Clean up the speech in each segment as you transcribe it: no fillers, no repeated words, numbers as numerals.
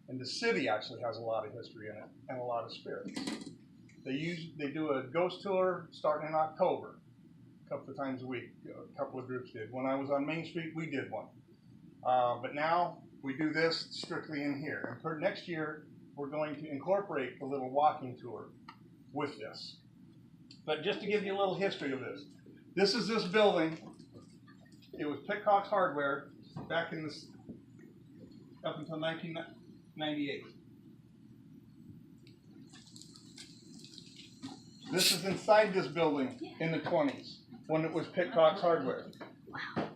And the city actually has a lot of history in it and a lot of spirits. They do a ghost tour starting in October, a couple of times a week. A couple of groups did. When I was on Main Street, we did one. But now we do this strictly in here. And for next year, we're going to incorporate the little walking tour with this. But just to give you a little history of this is this building. It was Pitcock's Hardware back in this up until 1998. This is inside this building in the 20s when it was Pitcock's Hardware. Wow.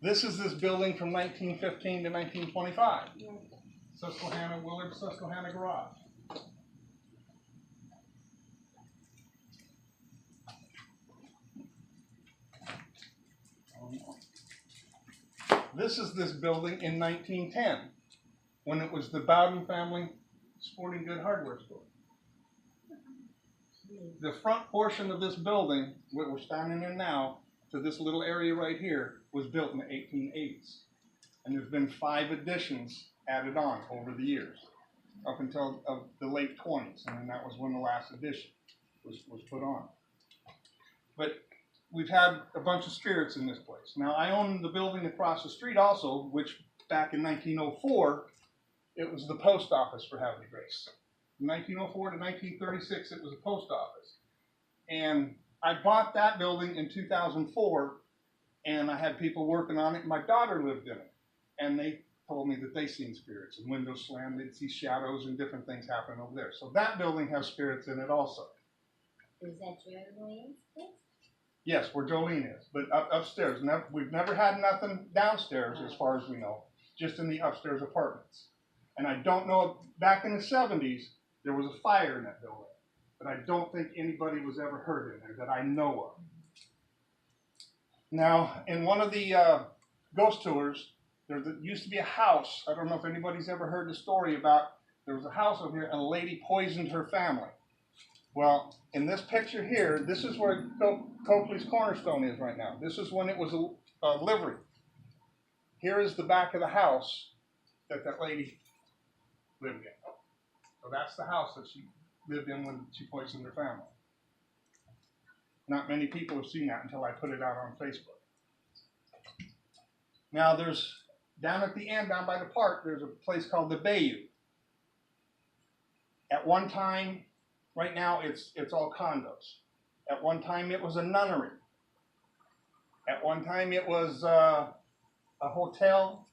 This is this building from 1915 to 1925. Willard Susquehanna Garage. This is this building in 1910 when it was the Bowden family sporting good hardware store. The front portion of this building, what we're standing in now, to this little area right here, was built in the 1880s. And there's been 5 additions added on over the years, up until the late 20s, and then that was when the last addition was put on. But we've had a bunch of spirits in this place. Now, I own the building across the street also, which back in 1904, it was the post office for Havre de Grace. From 1904 to 1936, it was a post office. And I bought that building in 2004, and I had people working on it. My daughter lived in it, and they told me that they seen spirits and windows slammed. They'd see shadows and different things happen over there. So that building has spirits in it also. Is that Jolene's place? Yes, where Jolene is, but upstairs. We've never had nothing downstairs as far as we know, just in the upstairs apartments. And I don't know, back in the 70s, there was a fire in that building, but I don't think anybody was ever hurt in there that I know of. Now, in one of the ghost tours, there used to be a house. I don't know if anybody's ever heard the story about there was a house over here and a lady poisoned her family. Well, in this picture here, this is where Copley's Cornerstone is right now. This is when it was a livery. Here is the back of the house that lady lived in. So that's the house that she lived in when she poisoned her family. Not many people have seen that until I put it out on Facebook. Now there's, down at the end, down by the park, there's a place called the Bayou. At one time, right now it's all condos. At one time it was a nunnery. At one time it was a hotel,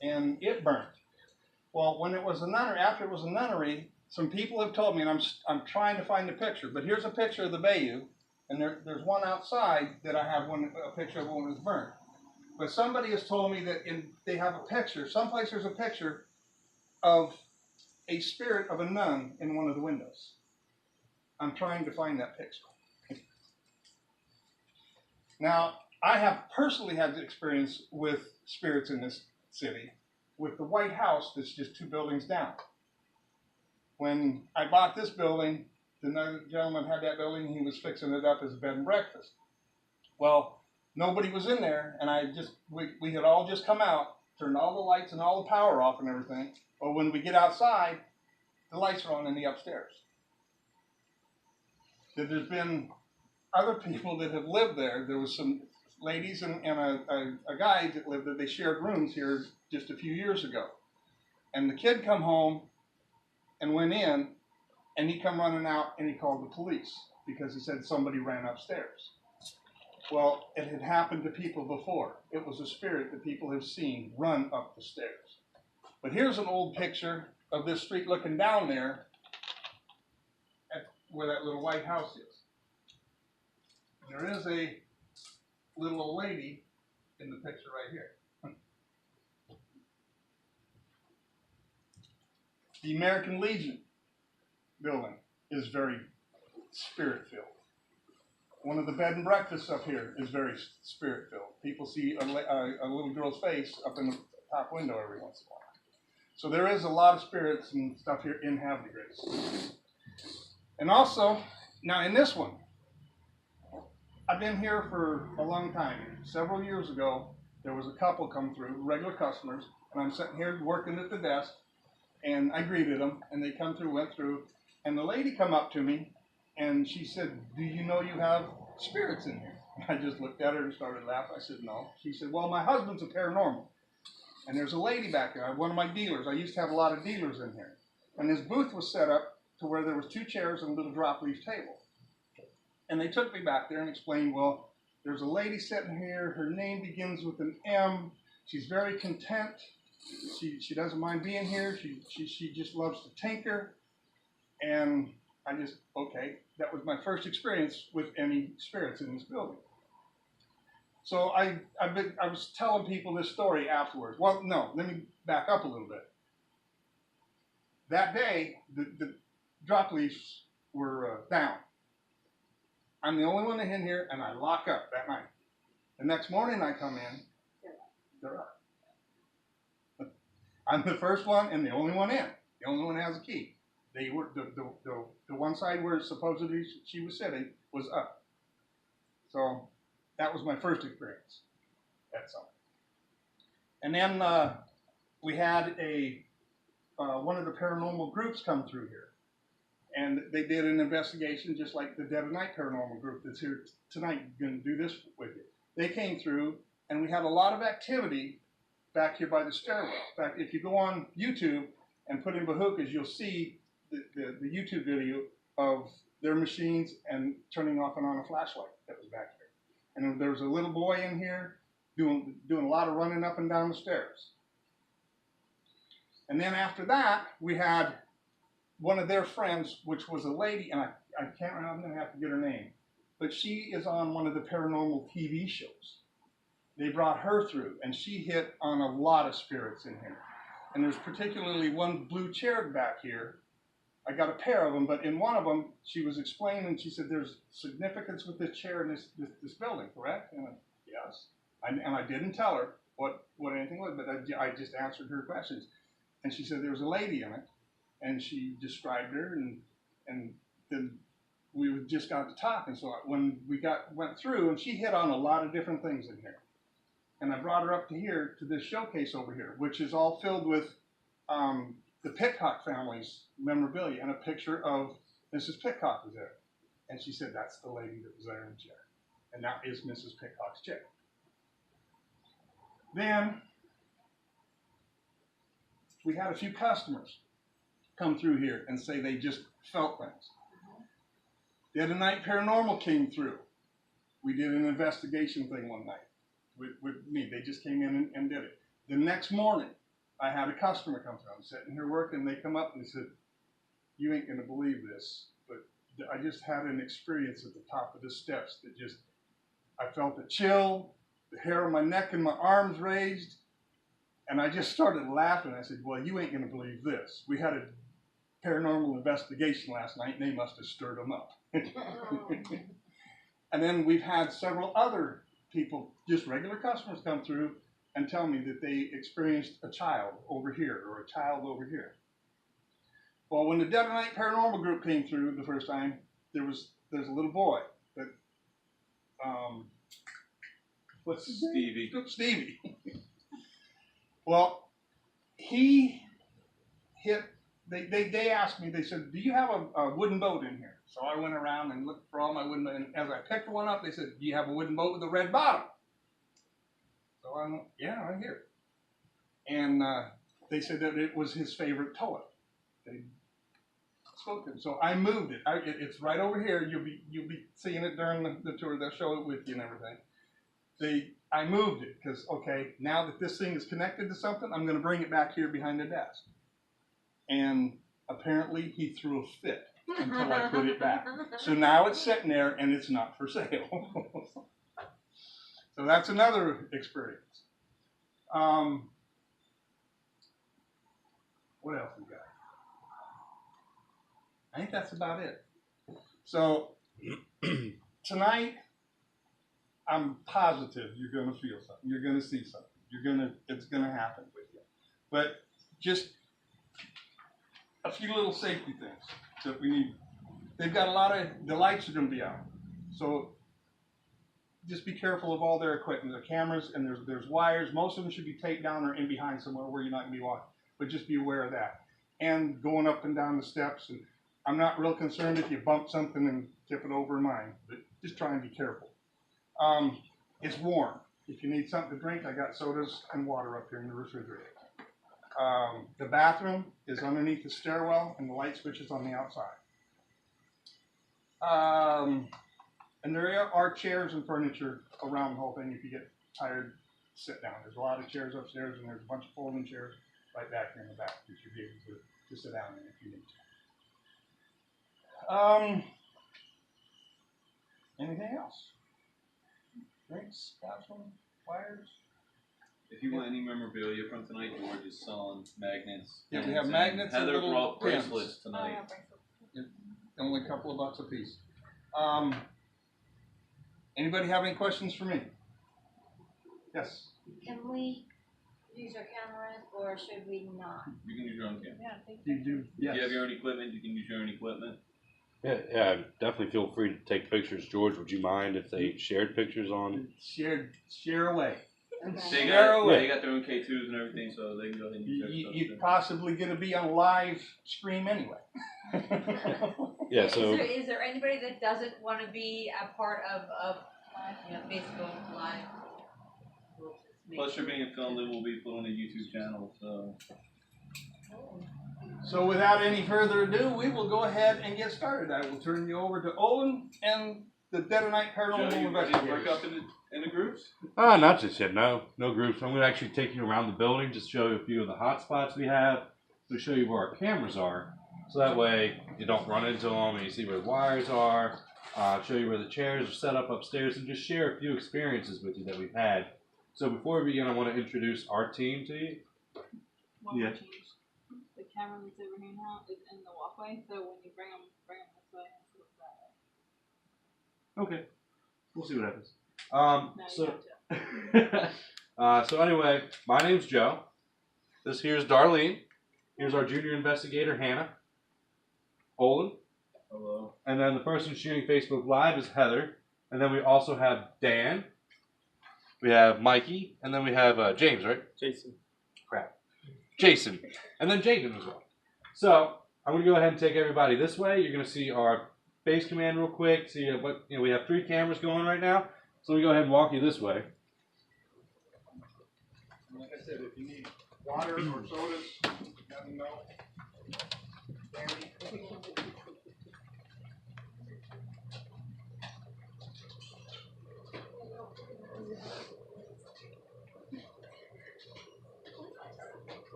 and it burnt. Well, when it was a nunnery, after it was a nunnery, some people have told me, and I'm trying to find a picture, but here's a picture of the Bayou, and there's one outside that I have a picture of when it was burnt. But somebody has told me that they have a picture, someplace there's a picture of a spirit of a nun in one of the windows. I'm trying to find that picture. Now, I have personally had the experience with spirits in this city, with the White House that's just 2 buildings down. When I bought this building, the gentleman had that building, he was fixing it up as a bed and breakfast. Well, nobody was in there, and we had all just come out, turned all the lights and all the power off and everything. But when we get outside, the lights are on in the upstairs. That there's been other people that have lived there. There was some ladies and a guy that lived there. They shared rooms here just a few years ago. And the kid come home and went in, and he come running out, and he called the police because he said somebody ran upstairs. Well, it had happened to people before. It was a spirit that people have seen run up the stairs. But here's an old picture of this street looking down there at where that little White House is. And there is a little old lady in the picture right here. The American Legion building is very spirit-filled. One of the bed and breakfasts up here is very spirit-filled. People see a little girl's face up in the top window every once in a while. So there is a lot of spirits and stuff here in Havre de Grace. And also, now in this one, I've been here for a long time. Several years ago, there was a couple come through, regular customers, and I'm sitting here working at the desk, and I greeted them, and they come through, went through, and the lady come up to me, and she said, "Do you know you have spirits in here?" I just looked at her and started laughing. I said, "No." She said, "Well, my husband's a paranormal, and there's a lady back there, one of my dealers. I used to have a lot of dealers in here, and his booth was set up to where there was 2 chairs and a little drop leaf table." And they took me back there and explained, "Well, there's a lady sitting here. Her name begins with an M. She's very content. She doesn't mind being here. She just loves to tinker." And I just, okay, that was my first experience with any spirits in this building. So I was telling people this story afterwards. Well, no, let me back up a little bit. That day, the drop leaves were down. I'm the only one in here, and I lock up that night. The next morning I come in, they're up. I'm the first one and the only one in. The only one that has a key. They were the one side where supposedly she was sitting was up. So that was my first experience at something. And then we had one of the paranormal groups come through here. And they did an investigation just like the Dead of Night paranormal group that's here tonight going to do this with you. They came through, and we had a lot of activity back here by the stairwell. In fact, if you go on YouTube and put in Bahouhas, you'll see the YouTube video of their machines and turning off and on a flashlight that was back here. And there was a little boy in here doing a lot of running up and down the stairs. And then after that, we had one of their friends, which was a lady, and I can't remember, I'm going to have to get her name, but she is on one of the paranormal TV shows. They brought her through, and she hit on a lot of spirits in here. And there's particularly one blue chair back here. I got a pair of them, but in one of them, she was explaining, she said, "There's significance with this chair in this building, correct?" And yes. And I didn't tell her what anything was, but I just answered her questions. And she said there was a lady in it, and she described her, and then we just got to talking. So when we went through, and she hit on a lot of different things in here. And I brought her up to here, to this showcase over here, which is all filled with the Pitcock family's memorabilia, and a picture of Mrs. Pitcock was there. And she said, "That's the lady that was there in the chair. And that is Mrs. Pitcock's chair." Then we had a few customers come through here and say they just felt things. Dead of Night Paranormal came through. We did an investigation thing one night with me. They just came in and did it. The next morning, I had a customer come through. I'm sitting here working. They come up and they said, "You ain't going to believe this, but I just had an experience at the top of the steps that just, I felt a chill, the hair on my neck and my arms raised." And I just started laughing. I said, "Well, you ain't going to believe this. We had a paranormal investigation last night, and they must have stirred them up." And then we've had several other people, just regular customers, come through and tell me that they experienced a child over here or a child over here. Well, when the Dead of Night Paranormal group came through the first time, there's a little boy that, what's his name? Stevie. Well, he hit, they asked me, they said, "Do you have a wooden boat in here?" So I went around and looked for all my wooden boats, and as I picked one up, they said, "Do you have a wooden boat with a red bottom?" So I went, "Yeah, right here." And they said that it was his favorite toy. They spoke to him. So I moved it. It's right over here. You'll be seeing it during the tour. They'll show it with you and everything. I moved it because, okay, now that this thing is connected to something, I'm going to bring it back here behind the desk. And apparently he threw a fit until I put it back. So now it's sitting there and it's not for sale. So that's another experience. What else we got? I think that's about it. So tonight, I'm positive you're going to feel something. You're going to see something. It's going to happen with you. But just a few little safety things that we need. They've got the lights are going to be out. So just be careful of all their equipment, the cameras, and there's wires. Most of them should be taped down or in behind somewhere where you're not going to be walking. But just be aware of that. And going up and down the steps. And I'm not real concerned if you bump something and tip it over mine, but just try and be careful. It's warm. If you need something to drink, I got sodas and water up here in the refrigerator. The bathroom is underneath the stairwell, and the light switch is on the outside. And there are chairs and furniture around the whole thing if you get tired, sit down. There's a lot of chairs upstairs, and there's a bunch of folding chairs right back here in the back that you'll be able to sit down in if you need to. Anything else? Drinks, bathroom, wires? If you want any memorabilia from tonight, George is selling magnets. Yeah, we have magnets and Heather little brought pins. bracelets tonight. Only a couple of bucks a piece. Anybody have any questions for me? Yes. Can we use our cameras or should we not? You can use your own camera. Yeah, I think You do. Yes. If you have your own equipment, you can use your own equipment. Yeah, definitely feel free to take pictures. George, would you mind if they shared pictures on? Share away. They Share away. They got their own K2s and everything, so they can go ahead and use their stuff. You're possibly going to be on live stream anyway. Yeah, so Is there anybody that doesn't want to be a part of Facebook Live? Plus, you're being filmed, it will be put on a YouTube channel, so. So without any further ado, we will go ahead and get started. I will turn you over to Owen and the Dead of Night Joe, Paranormal you ready to break Investigators. up in the groups? not just yet. No groups. I'm going to actually take you around the building, just show you a few of the hot spots we have, to show you where our cameras are, so that way you don't run into them and you see where the wires are. Show you where the chairs are set up upstairs, and just share a few experiences with you that we've had. So before we begin, I want to introduce our team to you. One Yeah. more change. The camera that's over here now is in the walkway, so when you bring them this way instead of that way. Okay, we'll see what happens. No, you have to. So anyway, my name's Joe. This here's Darlene. Here's our junior investigator, Hannah. Olin. Hello. And then the person shooting Facebook Live is Heather. And then we also have Dan. We have Mikey. And then we have James, right? Jason. Crap. Jason. And then Jaden as well. So I'm going to go ahead and take everybody this way. You're going to see our base command real quick. See what we have 3 cameras going right now. So let me go ahead and walk you this way. Like I said, if you need water or sodas, let me know. Andy.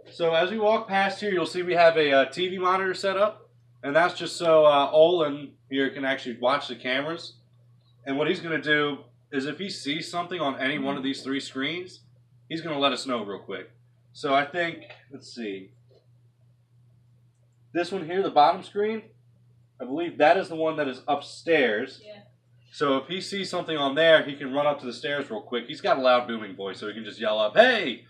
So as we walk past here, you'll see we have a TV monitor set up, and that's just so Olin here can actually watch the cameras. And what he's going to do is if he sees something on any one of these 3 screens, he's going to let us know real quick. So I think, let's see, this one here, the bottom screen, I believe that is the one that is upstairs. Yeah. So if he sees something on there, he can run up to the stairs real quick. He's got a loud booming voice, so he can just yell up, "Hey!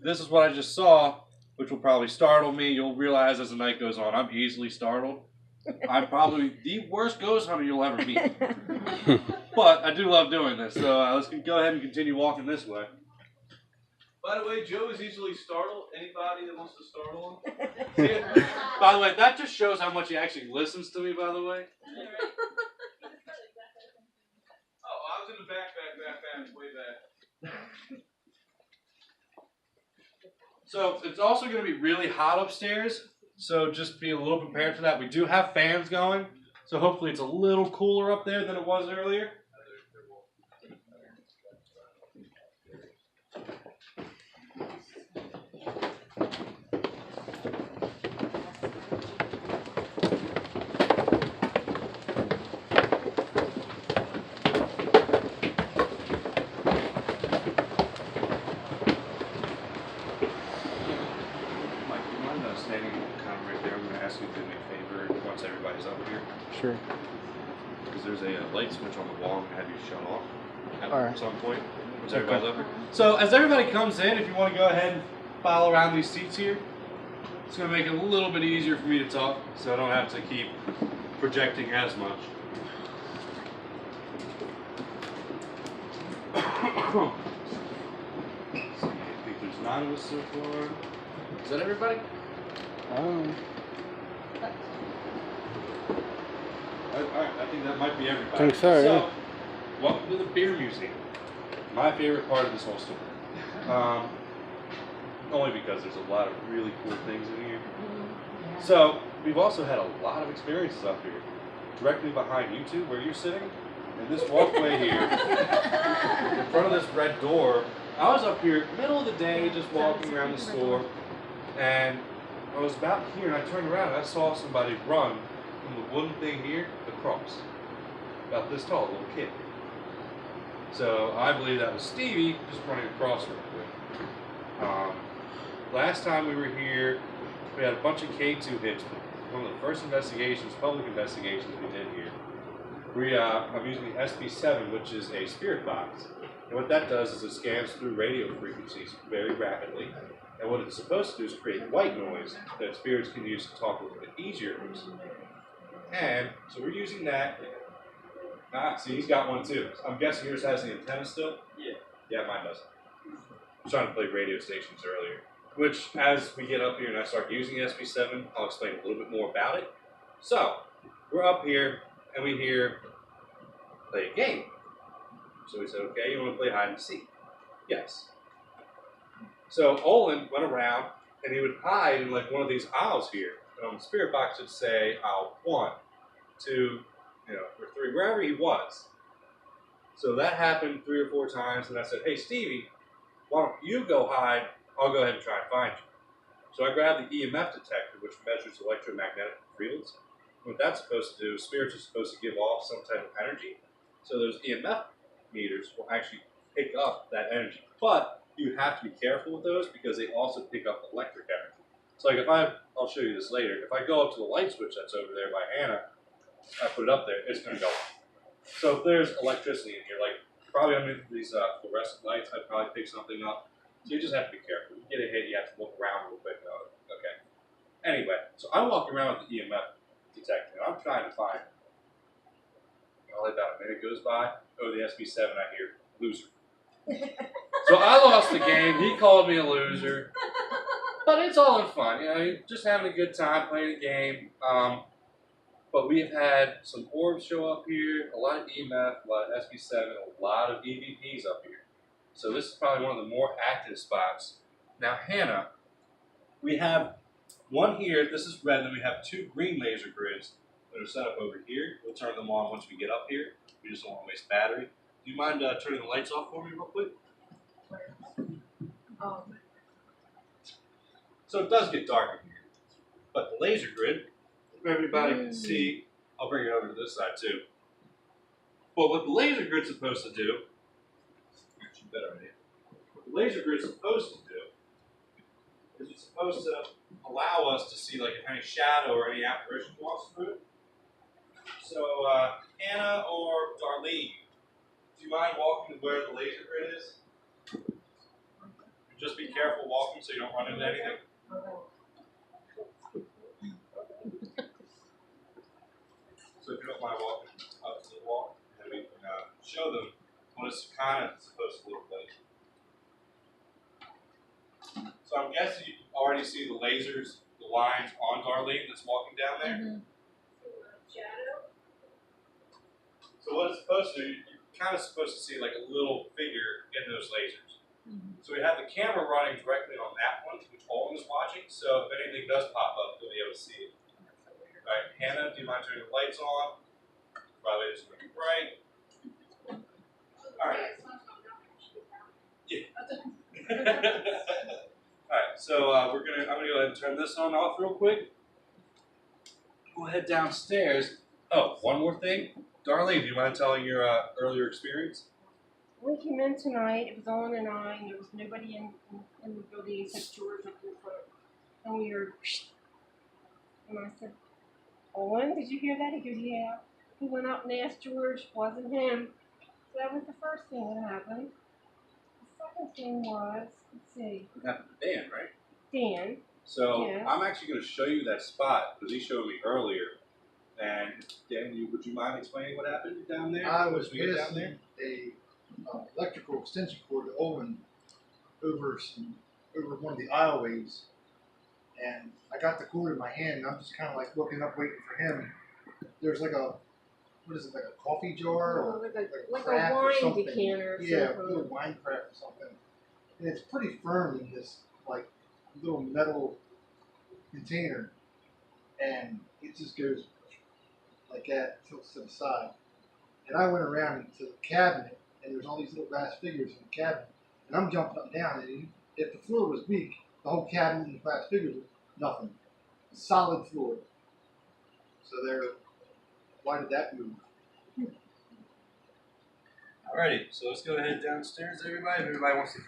This is what I just saw," which will probably startle me. You'll realize as the night goes on, I'm easily startled. I'm probably the worst ghost hunter you'll ever meet. But I do love doing this, so let's go ahead and continue walking this way. By the way, Joe is easily startled. Anybody that wants to startle him? See, by the way, that just shows how much he actually listens to me, by the way. Oh, I was in the back, way back. So it's also going to be really hot upstairs, so just be a little prepared for that. We do have fans going, so hopefully it's a little cooler up there than it was earlier. Sure. Because there's a light switch on the wall and have you shut off at Alright. some point once everybody's up here. So as everybody comes in, if you want to go ahead and follow around these seats here. It's going to make it a little bit easier for me to talk, so I don't have to keep projecting as much. I think there's 9 of us so far. Is that everybody? I think that might be everybody. I think so, yeah. Welcome to the Beer Museum. My favorite part of this whole story. Only because there's a lot of really cool things in here. So, we've also had a lot of experiences up here. Directly behind you two, where you're sitting, in this walkway here, in front of this red door. I was up here, middle of the day, just walking around the store, and I was about here, and I turned around, and I saw somebody run from the wooden thing here across. About this tall, a little kid. So I believe that was Stevie just running across real quick. Last time we were here, we had a bunch of K2 hits. One of the first investigations, public investigations we did here. I'm using the SP7, which is a spirit box. And what that does is it scans through radio frequencies very rapidly. And what it's supposed to do is create white noise that spirits can use to talk a little bit easier. And so we're using that. See, he's got one too. I'm guessing yours has the antenna still? Yeah. Yeah, mine doesn't. I was trying to play radio stations earlier. Which, as we get up here and I start using SP7, I'll explain a little bit more about it. So, we're up here and we hear, play a game. So we said, okay, you want to play hide and seek? Yes. So Olin went around and he would hide in like one of these aisles here. And on the spirit box it would say aisle 1, 2, or 3, wherever he was. So that happened 3 or 4 times, and I said, hey Stevie, why don't you go hide? I'll go ahead and try and find you. So I grabbed the EMF detector, which measures electromagnetic fields. What that's supposed to do, spirits are supposed to give off some type of energy. So those EMF meters will actually pick up that energy. But you have to be careful with those because they also pick up electric energy. So like I'll show you this later. If I go up to the light switch that's over there by Hannah, I put it up there, it's going to go off. So if there's electricity in here, like probably underneath these fluorescent lights, I'd probably pick something up. So you just have to be careful. You get a hit, you have to look around real quick. Okay. Anyway, so I'm walking around with the EMF detector, and I'm trying to find. About a minute goes by. Oh, the SB7, I hear loser. So I lost the game. He called me a loser. But it's all in fun. Just having a good time playing a game. But we've had some orbs show up here, a lot of EMF, a lot of SB7, a lot of EVPs up here. So this is probably one of the more active spots. Now, Hannah, we have one here. This is red, and then we have 2 green laser grids that are set up over here. We'll turn them on once we get up here. We just don't want to waste battery. Do you mind turning the lights off for me real quick? So it does get dark in here. But the laser grid, if everybody can see, I'll bring it over to this side too. But what the laser grid's supposed to do, better idea. What the laser grid's supposed to do is it's supposed to allow us to see like if any shadow or any apparition walks through. So Anna or Darlene, do you mind walking to where the laser grid is? Just be careful walking so you don't run into anything. So if you don't mind walking up to the wall, and we can show them what it's kind of supposed to look like. So I'm guessing you can already see the lasers, the lines on Darlene that's walking down there. Shadow? So what it's supposed to do, you're kind of supposed to see like a little figure in those lasers. So we have the camera running directly on that one, which Olin is watching, so if anything does pop up, you'll be able to see it. Alright, Hannah, do you mind turning the lights on? Probably it's going to be bright. Alright. Yeah. Alright, so I'm gonna go ahead and turn this on off real quick. We'll head downstairs. Oh, one more thing. Darlene, do you mind telling your earlier experience? We came in tonight, it was Owen and I, and there was nobody in the building except George up in the front. And we heard, and I said, Owen, did you hear that? He goes, yeah. He went up and asked George, wasn't him. So that was the first thing that happened. The second thing was, let's see. It happened to Dan, right? Dan. So Yes. I'm actually going to show you that spot because he showed me earlier. And Dan, would you mind explaining what happened down there? I was Once we get down there. passing a electrical extension cord to Owen over one of the aisleways, and I got the cord in my hand, and I'm just kind of like looking up, waiting for him. There's like a what is it, like a coffee jar or like craft a or wine something. decanter. Or Yeah, a something. little wine craft or something, and it's pretty firm in this like little metal container, and it just goes like that, tilts to the side. And I went around into the cabinet, and there's all these little glass figures in the cabinet, and I'm jumping up and down. And if the floor was weak, the whole cabinet and the glass figures were nothing, solid floor. So why did that move? Alrighty, so let's go ahead downstairs, everybody. If everybody wants to